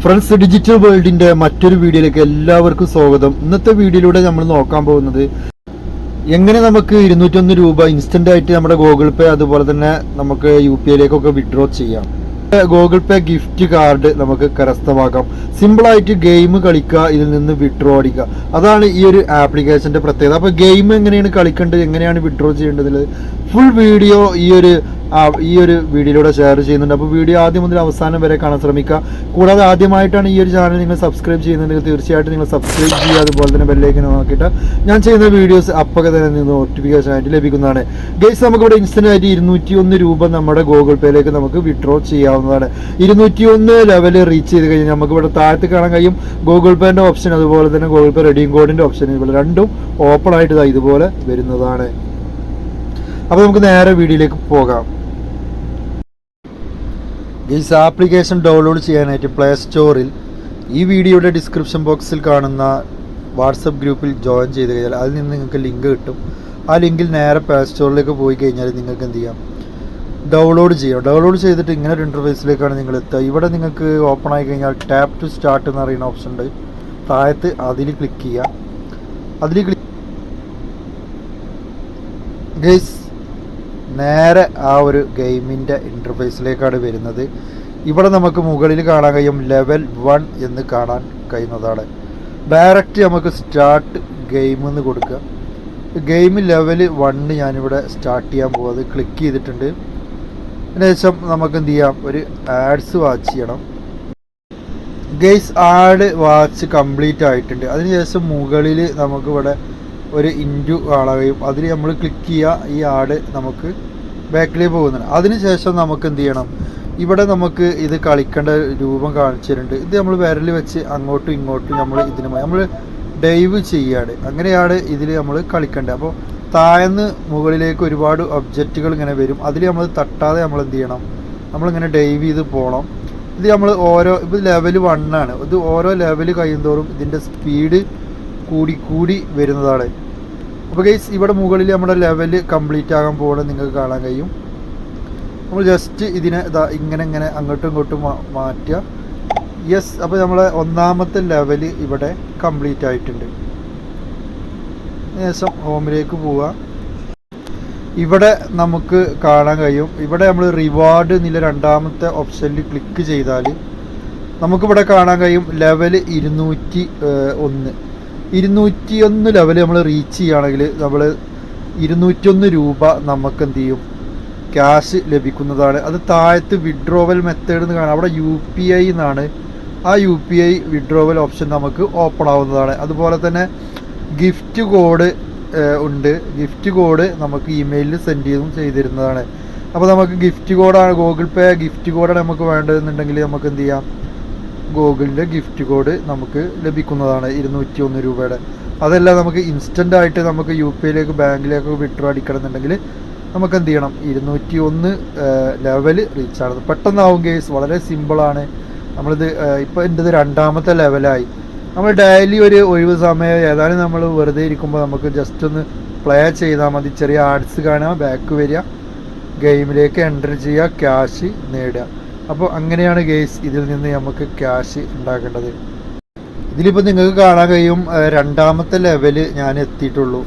Friends, digital വേൾഡിന്റെ മറ്റൊരു വീഡിയോയിലേക്ക് എല്ലാവർക്കും സ്വാഗതം. ഇന്നത്തെ വീഡിയോയിലൂടെ നമ്മൾ നോക്കാൻ പോകുന്നത് എങ്ങനെ നമുക്ക് 201 രൂപ ഇൻസ്റ്റന്റ് ആയിട്ട് നമ്മുടെ ഗൂഗിൾ പേ അതുപോലെ തന്നെ നമുക്ക് UPI വിഡ്രോ ചെയ്യാം. ഗൂഗിൾ പേ ഗിഫ്റ്റ് കാർഡ് നമുക്ക് കരസ്ഥമാക്കാം. സിമ്പിളായിട്ട് ഗെയിം കളിക്കുക, ഇതിൽ നിന്ന് വിഡ്രോ അടിക്കുക. അതാണ് ഈ ഒരു ആപ്ലിക്കേഷന്റെ പ്രത്യേകത. അപ്പോൾ ഗെയിം എങ്ങനെയാണ് കളിക്കേണ്ടത്, എങ്ങനെയാണ് വിഡ്രോ ചെയ്യേണ്ടത്, ഫുൾ വീഡിയോ ഈ ഒരു വീഡിയോയിലൂടെ ഷെയർ ചെയ്യുന്നുണ്ട്. അപ്പോൾ വീഡിയോ ആദ്യം മുതൽ അവസാനം വരെ കാണാൻ ശ്രമിക്കുക. കൂടാതെ ആദ്യമായിട്ടാണ് ഈ ഒരു ചാനൽ നിങ്ങൾ സബ്സ്ക്രൈബ് ചെയ്യുന്നുണ്ടെങ്കിൽ തീർച്ചയായിട്ടും നിങ്ങൾ സബ്സ്ക്രൈബ് ചെയ്യുക. അതുപോലെ തന്നെ ബെല്ലൈക്കൻ നോക്കിയിട്ട് ഞാൻ ചെയ്യുന്ന വീഡിയോസ് അപ്പോൾ തന്നെ നോട്ടിഫിക്കേഷൻ ആയിട്ട് ലഭിക്കുന്നതാണ്. ഗൈസ്, നമുക്കിവിടെ ഇൻസ്റ്റന്റ് ആയിട്ട് 201 രൂപ നമ്മുടെ ഗൂഗിൾ പേയിലേക്ക് നമുക്ക് വിഡ്രോ ചെയ്യാവുന്നതാണ്. 201 ലെവൽ റീച്ച് ചെയ്ത് കഴിഞ്ഞാൽ നമുക്ക് ഇവിടെ താഴത്ത് കാണാൻ കഴിയും ഗൂഗിൾ പേന്റെ ഓപ്ഷൻ, അതുപോലെ തന്നെ ഗൂഗിൾ പേ റെഡീം കോഡിന്റെ ഓപ്ഷൻ. ഇവിടെ രണ്ടും ഓപ്പൺ ആയിട്ട് ഇതുപോലെ വരുന്നതാണ്. അപ്പോൾ നമുക്ക് നേരെ വീഡിയോയിലേക്ക് പോകാം. ഗൈസ്, ആപ്ലിക്കേഷൻ ഡൗൺലോഡ് ചെയ്യാനായിട്ട് പ്ലേ സ്റ്റോറിൽ ഈ വീഡിയോയുടെ ഡിസ്ക്രിപ്ഷൻ ബോക്സിൽ കാണുന്ന വാട്സപ്പ് ഗ്രൂപ്പിൽ ജോയിൻ ചെയ്ത് കഴിഞ്ഞാൽ അതിൽ നിന്ന് നിങ്ങൾക്ക് ലിങ്ക് കിട്ടും. ആ ലിങ്കിൽ നേരെ പ്ലേ സ്റ്റോറിലേക്ക് പോയി കഴിഞ്ഞാൽ നിങ്ങൾക്ക് എന്ത് ചെയ്യാം, ഡൗൺലോഡ് ചെയ്യാം. ഡൗൺലോഡ് ചെയ്തിട്ട് ഇങ്ങനെ ഒരു ഇൻ്റർഫേസിലേക്കാണ് നിങ്ങൾ എത്തുക. ഇവിടെ നിങ്ങൾക്ക് ഓപ്പൺ ആയി കഴിഞ്ഞാൽ ടാപ്പ് ടു സ്റ്റാർട്ട് എന്ന് പറയുന്ന ഓപ്ഷൻ ഉണ്ട്. താഴത്ത് അതിൽ ക്ലിക്ക് ചെയ്യുക. ഗൈസ്, നേരെ ആ ഒരു ഗെയിമിൻ്റെ ഇൻ്റർഫേസിലേക്കാണ് വരുന്നത്. ഇവിടെ നമുക്ക് മുകളിൽ കാണാൻ കഴിയും ലെവൽ 1 എന്ന് കാണാൻ കഴിയുന്നതാണ്. ഡയറക്റ്റ് നമുക്ക് സ്റ്റാർട്ട് ഗെയിം എന്ന് കൊടുക്കുക. ഗെയിം ലെവൽ 1 ഞാനിവിടെ സ്റ്റാർട്ട് ചെയ്യാൻ പോകുന്നത് ക്ലിക്ക് ചെയ്തിട്ടുണ്ട്. അതിനുശേഷം നമുക്ക് എന്ത് ചെയ്യാം, ഒരു ആഡ്സ് വാച്ച് ചെയ്യണം. ഗെയിസ്, ആഡ് വാച്ച് കംപ്ലീറ്റ് ആയിട്ടുണ്ട്. അതിനുശേഷം മുകളിൽ നമുക്കിവിടെ ഒരു ഇൻറ്റു കാണാൻ കഴിയും. അതിൽ നമ്മൾ ക്ലിക്ക് ചെയ്യുക. ഈ ആഡ് നമുക്ക് ബാക്കിലേക്ക് പോകുന്നുണ്ട്. അതിനുശേഷം നമുക്ക് എന്ത് ചെയ്യണം, ഇവിടെ നമുക്ക് ഇത് കളിക്കേണ്ട രൂപം കാണിച്ചിട്ടുണ്ട്. ഇത് നമ്മൾ വിരൽ വെച്ച് അങ്ങോട്ടും ഇങ്ങോട്ടും നമ്മൾ ഡൈവ് ചെയ്യാണ്. അങ്ങനെയാണ് ഇതിൽ നമ്മൾ കളിക്കേണ്ടത്. അപ്പോൾ താഴ്ന്ന് മുകളിലേക്ക് ഒരുപാട് ഒബ്ജക്റ്റുകൾ ഇങ്ങനെ വരും. അതിൽ നമ്മൾ തട്ടാതെ നമ്മൾ എന്ത് ചെയ്യണം, നമ്മളിങ്ങനെ ഡൈവ് ചെയ്ത് പോകണം. ഇത് നമ്മൾ ഇത് ലെവൽ 1 ആണ്. ഇത് ഓരോ ലെവൽ കഴിയുന്തോറും ഇതിൻ്റെ സ്പീഡ് കൂടി വരുന്നതാണ്. അപ്പോൾ ഗൈസ്, ഇവിടെ മുകളിൽ നമ്മുടെ ലെവൽ കംപ്ലീറ്റ് ആകാൻ പോകുന്നത് നിങ്ങൾക്ക് കാണാൻ കഴിയും. നമ്മൾ ജസ്റ്റ് ഇതിനെ ഇങ്ങനെ അങ്ങോട്ടും ഇങ്ങോട്ടും മാറ്റുക. യെസ്, അപ്പോൾ നമ്മളെ ഒന്നാമത്തെ ലെവൽ ഇവിടെ കംപ്ലീറ്റ് ആയിട്ടുണ്ട്. ശേഷം ഹോമിലേക്ക് പോവുക. ഇവിടെ നമുക്ക് കാണാൻ കഴിയും, ഇവിടെ നമ്മൾ റിവാർഡ് എന്നുള്ള രണ്ടാമത്തെ ഓപ്ഷനിൽ ക്ലിക്ക് ചെയ്താൽ നമുക്കിവിടെ കാണാൻ കഴിയും ലെവൽ 201 ലെവൽ നമ്മൾ റീച്ച് ചെയ്യുകയാണെങ്കിൽ നമ്മൾ 201 രൂപ നമുക്ക് എന്ത് ചെയ്യും, ക്യാഷ് ലഭിക്കുന്നതാണ്. അത് താഴത്ത് വിഡ്രോവൽ മെത്തേഡ് എന്ന് കാണാം. അവിടെ UPI എന്നാണ്. ആ UPI വിഡ്രോവൽ ഓപ്ഷൻ നമുക്ക് ഓപ്പൺ ആവുന്നതാണ്. അതുപോലെ തന്നെ ഗിഫ്റ്റ് കോഡ് ഉണ്ട്. ഗിഫ്റ്റ് കോഡ് നമുക്ക് ഇമെയിലിൽ സെൻഡ് ചെയ്തിരുന്നതാണ്. അപ്പോൾ നമുക്ക് ഗിഫ്റ്റ് കോഡാണ്, ഗൂഗിൾ പേ ഗിഫ്റ്റ് കോഡാണ് നമുക്ക് വേണ്ടതെന്നുണ്ടെങ്കിൽ നമുക്ക് എന്ത് ചെയ്യാം, ഗൂഗിളിൻ്റെ ഗിഫ്റ്റ് കോഡ് നമുക്ക് ലഭിക്കുന്നതാണ് 201 രൂപയുടെ. അതല്ല നമുക്ക് ഇൻസ്റ്റൻ്റ് ആയിട്ട് നമുക്ക് UPI ബാങ്കിലേക്ക് വിഡ്രോ അടിക്കണമെന്നുണ്ടെങ്കിൽ നമുക്ക് എന്ത് ചെയ്യണം, 201 ലെവൽ റീച്ച് ആണ്. പെട്ടെന്നാവും കേസ്, വളരെ സിമ്പിളാണ്. നമ്മളിത് ഇപ്പോൾ എൻ്റെത് 2ാമത്തെ ലെവലായി. നമ്മൾ ഡെയിലി ഒരു ഒഴിവ് സമയം ഏതായാലും നമ്മൾ വെറുതെ ഇരിക്കുമ്പോൾ നമുക്ക് ജസ്റ്റ് ഒന്ന് പ്ലേ ചെയ്താൽ മതി. ചെറിയ ആഡ്സ് കാണുക, ബാക്ക് വരിക, ഗെയിമിലേക്ക് എൻ്റർ ചെയ്യുക, ക്യാഷ് നേടുക. അപ്പോൾ അങ്ങനെയാണ് ഗെയ്സ് ഇതിൽ നിന്ന് നമുക്ക് ക്യാഷ് ഉണ്ടാക്കേണ്ടത്. ഇതിലിപ്പോൾ നിങ്ങൾക്ക് കാണാൻ കഴിയും 2ാമത്തെ ലെവൽ ഞാൻ എത്തിയിട്ടുള്ളൂ.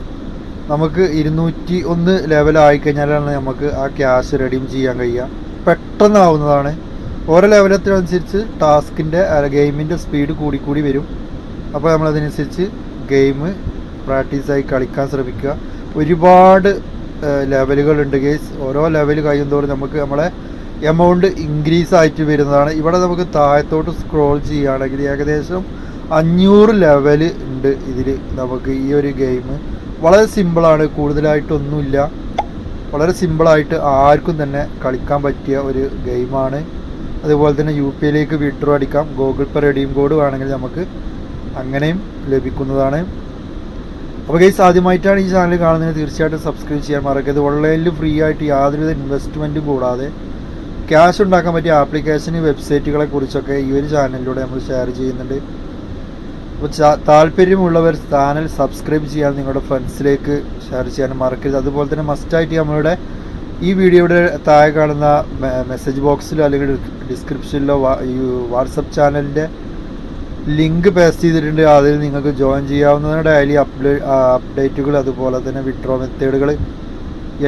നമുക്ക് 201 ലെവലായിക്കഴിഞ്ഞാലാണ് നമുക്ക് ആ ക്യാഷ് റെഡീം ചെയ്യാൻ കഴിയുക. പെട്ടെന്നാവുന്നതാണ്. ഓരോ ലെവലത്തിനനുസരിച്ച് ടാസ്കിൻ്റെ ഗെയിമിൻ്റെ സ്പീഡ് കൂടി വരും. അപ്പോൾ നമ്മളതിനനുസരിച്ച് ഗെയിം പ്രാക്ടീസായി കളിക്കാൻ ശ്രമിക്കുക. ഒരുപാട് ലെവലുകളുണ്ട് ഗെയ്സ്. ഓരോ ലെവൽ കഴിയുന്നതോടെ നമുക്ക് നമ്മളെ എമൗണ്ട് ഇൻക്രീസ് ആയിട്ട് വരുന്നതാണ്. ഇവിടെ നമുക്ക് താഴത്തോട്ട് സ്ക്രോൾ ചെയ്യുകയാണെങ്കിൽ ഏകദേശം 500 ലെവൽ ഉണ്ട് ഇതിൽ. നമുക്ക് ഈ ഒരു ഗെയിം വളരെ സിമ്പിളാണ്, കൂടുതലായിട്ടൊന്നുമില്ല. വളരെ സിമ്പിളായിട്ട് ആർക്കും തന്നെ കളിക്കാൻ പറ്റിയ ഒരു ഗെയിമാണ്. അതുപോലെ തന്നെ UPI വിഡ്രോ അടിക്കാം. ഗൂഗിൾ പേ റെഡീം കോഡ് വേണമെങ്കിൽ നമുക്ക് അങ്ങനെയും ലഭിക്കുന്നതാണ്. അപ്പോൾ ഗൈസ്, ആദ്യമായിട്ടാണ് ഈ ചാനൽ കാണുന്നത് തീർച്ചയായിട്ടും സബ്സ്ക്രൈബ് ചെയ്യാൻ മറക്കരുത്. ഓൺലൈനിൽ ഫ്രീ ആയിട്ട് യാതൊരുവിധ ഇൻവെസ്റ്റ്മെൻറ്റും കൂടാതെ ക്യാഷ് ഉണ്ടാക്കാൻ പറ്റിയ ആപ്ലിക്കേഷന് വെബ്സൈറ്റുകളെ കുറിച്ചൊക്കെ ഈ ഒരു ചാനലിലൂടെ നമ്മൾ ഷെയർ ചെയ്യുന്നുണ്ട്. അപ്പോൾ താല്പര്യമുള്ളവർ ചാനൽ സബ്സ്ക്രൈബ് ചെയ്യാൻ നിങ്ങളുടെ ഫ്രണ്ട്സിലേക്ക് ഷെയർ ചെയ്യാൻ മറക്കരുത്. അതുപോലെ തന്നെ മസ്റ്റായിട്ട് നമ്മളുടെ ഈ വീഡിയോയുടെ താഴെ കാണുന്ന മെസ്സേജ് ബോക്സിലോ അല്ലെങ്കിൽ ഡിസ്ക്രിപ്ഷനിലോ വാട്സപ്പ് ചാനലിൻ്റെ ലിങ്ക് പേസ്റ്റ് ചെയ്തിട്ടുണ്ട്. അതിൽ നിങ്ങൾക്ക് ജോയിൻ ചെയ്യാവുന്നതാണ്. ഡെയിലി അപ്ഡേറ്റുകൾ അതുപോലെ തന്നെ വിഡ്രോ മെത്തേഡുകൾ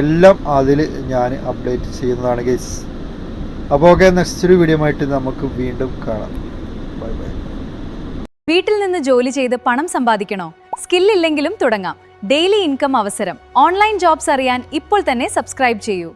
എല്ലാം അതിൽ ഞാൻ അപ്ഡേറ്റ് ചെയ്യുന്നതാണ് ഗൈസ്. അപ്പോൾ ഓക്കെ, നെക്സ്റ്റ് ഒരു വീഡിയോ ആയിട്ട് നമുക്ക് വീണ്ടും കാണാം. Bye bye. വീട്ടിൽ നിന്ന് ജോലി ചെയ്ത് പണം സമ്പാദിക്കണോ? സ്കില്ലില്ലെങ്കിലും തുടങ്ങാം. ഡെയിലി ഇൻകം അവസരം. ഓൺലൈൻ ജോബ്സ് അറിയാൻ ഇപ്പോൾ തന്നെ സബ്സ്ക്രൈബ് ചെയ്യൂ.